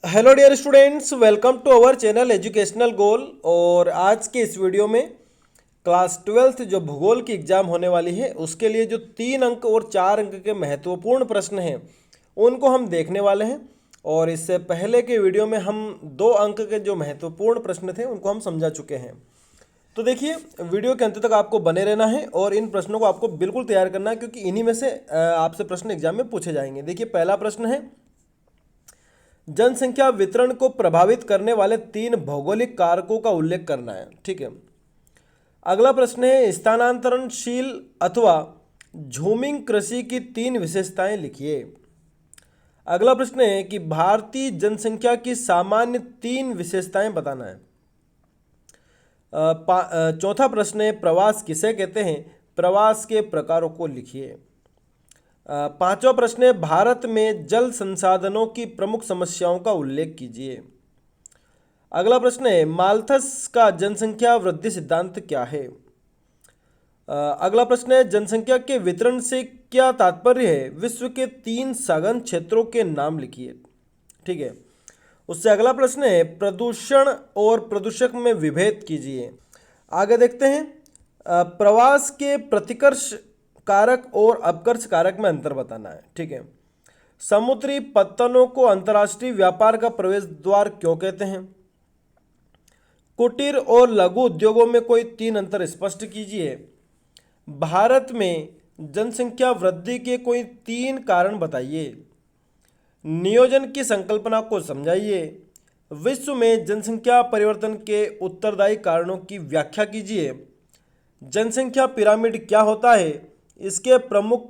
Hello dear students, welcome to our channel educational goal. और आज के इस वीडियो में क्लास 12th जो भूगोल की एग्ज़ाम होने वाली है उसके लिए जो 3 अंक और 4 अंक के महत्वपूर्ण प्रश्न हैं उनको हम देखने वाले हैं। और इससे पहले के वीडियो में हम 2 अंक के जो महत्वपूर्ण प्रश्न थे उनको हम समझा चुके हैं। तो देखिए, वीडियो के अंत तक आपको बने रहना है और इन प्रश्नों को आपको बिल्कुल तैयार करना है, क्योंकि इन्हीं में से आपसे प्रश्न एग्जाम में पूछे जाएंगे। देखिए, पहला प्रश्न है, जनसंख्या वितरण को प्रभावित करने वाले 3 भौगोलिक कारकों का उल्लेख करना है। ठीक है। अगला प्रश्न है, स्थानांतरणशील अथवा झूमिंग कृषि की 3 विशेषताएं लिखिए। अगला प्रश्न है कि भारतीय जनसंख्या की सामान्य 3 विशेषताएं बताना है। चौथा प्रश्न है, प्रवास किसे कहते हैं, प्रवास के प्रकारों को लिखिए। पांचवा प्रश्न है, भारत में जल संसाधनों की प्रमुख समस्याओं का उल्लेख कीजिए। अगला प्रश्न है, माल्थस का जनसंख्या वृद्धि सिद्धांत क्या है। अगला प्रश्न है, जनसंख्या के वितरण से क्या तात्पर्य है, विश्व के 3 सघन क्षेत्रों के नाम लिखिए। ठीक है। उससे अगला प्रश्न है, प्रदूषण और प्रदूषक में विभेद कीजिए। आगे देखते हैं, प्रवास के प्रतिकर्ष कारक और अपकर्ष कारक में अंतर बताना है। ठीक है। समुद्री पत्तनों को अंतर्राष्ट्रीय व्यापार का प्रवेश द्वार क्यों कहते हैं। कुटीर और लघु उद्योगों में कोई 3 अंतर स्पष्ट कीजिए। भारत में जनसंख्या वृद्धि के कोई 3 कारण बताइए। नियोजन की संकल्पना को समझाइए। विश्व में जनसंख्या परिवर्तन के उत्तरदायी कारणों की व्याख्या कीजिए। जनसंख्या पिरामिड क्या होता है, इसके प्रमुख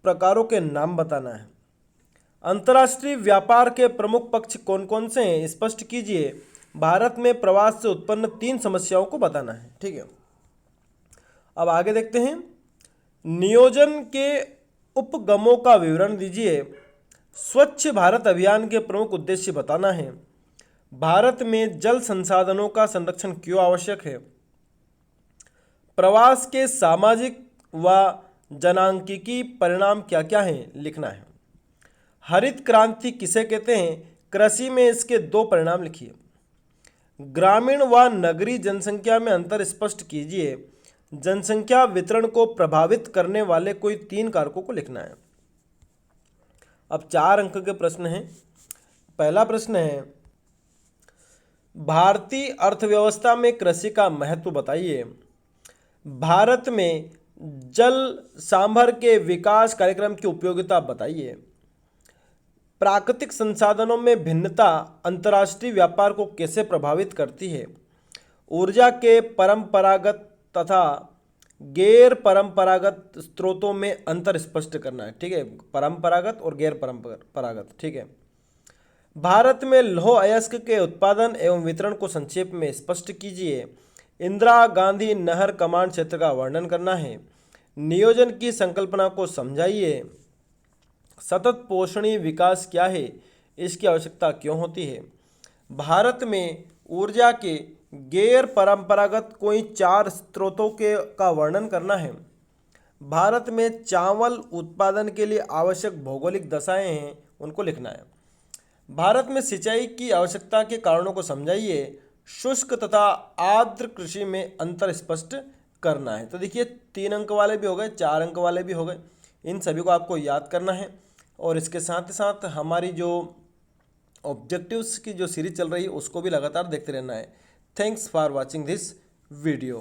प्रकारों के नाम बताना है। अंतर्राष्ट्रीय व्यापार के प्रमुख पक्ष कौन कौन से हैं, स्पष्ट कीजिए। भारत में प्रवास से उत्पन्न 3 समस्याओं को बताना है। ठीक है। अब आगे देखते हैं, नियोजन के उपगमों का विवरण दीजिए। स्वच्छ भारत अभियान के प्रमुख उद्देश्य बताना है। भारत में जल संसाधनों का संरक्षण क्यों आवश्यक है। प्रवास के सामाजिक व जनांकीकी परिणाम क्या क्या हैं, लिखना है। हरित क्रांति किसे कहते हैं, कृषि में इसके 2 परिणाम लिखिए। ग्रामीण व नगरीय जनसंख्या में अंतर स्पष्ट कीजिए। जनसंख्या वितरण को प्रभावित करने वाले कोई 3 कारकों को लिखना है। अब 4 अंक के प्रश्न हैं। पहला प्रश्न है, भारतीय अर्थव्यवस्था में कृषि का महत्व बताइए। भारत में जल सांभर के विकास कार्यक्रम की उपयोगिता बताइए। प्राकृतिक संसाधनों में भिन्नता अंतर्राष्ट्रीय व्यापार को कैसे प्रभावित करती है। ऊर्जा के परंपरागत तथा गैर परंपरागत स्रोतों में अंतर स्पष्ट करना है। ठीक है, परंपरागत और गैर परंपरागत। ठीक है। भारत में लौह अयस्क के उत्पादन एवं वितरण को संक्षेप में स्पष्ट कीजिए। इंदिरा गांधी नहर कमांड क्षेत्र का वर्णन करना है। नियोजन की संकल्पना को समझाइए। सतत पोषणीय विकास क्या है, इसकी आवश्यकता क्यों होती है। भारत में ऊर्जा के गैर परंपरागत कोई 4 स्रोतों के का वर्णन करना है। भारत में चावल उत्पादन के लिए आवश्यक भौगोलिक दशाएं हैं, उनको लिखना है। भारत में सिंचाई की आवश्यकता के कारणों को समझाइए। शुष्क तथा आर्द्र कृषि में अंतर स्पष्ट करना है। तो देखिए, 3 अंक वाले भी हो गए, 4 अंक वाले भी हो गए। इन सभी को आपको याद करना है और इसके साथ साथ हमारी जो ऑब्जेक्टिव्स की जो सीरीज चल रही है उसको भी लगातार देखते रहना है। Thanks for watching this video.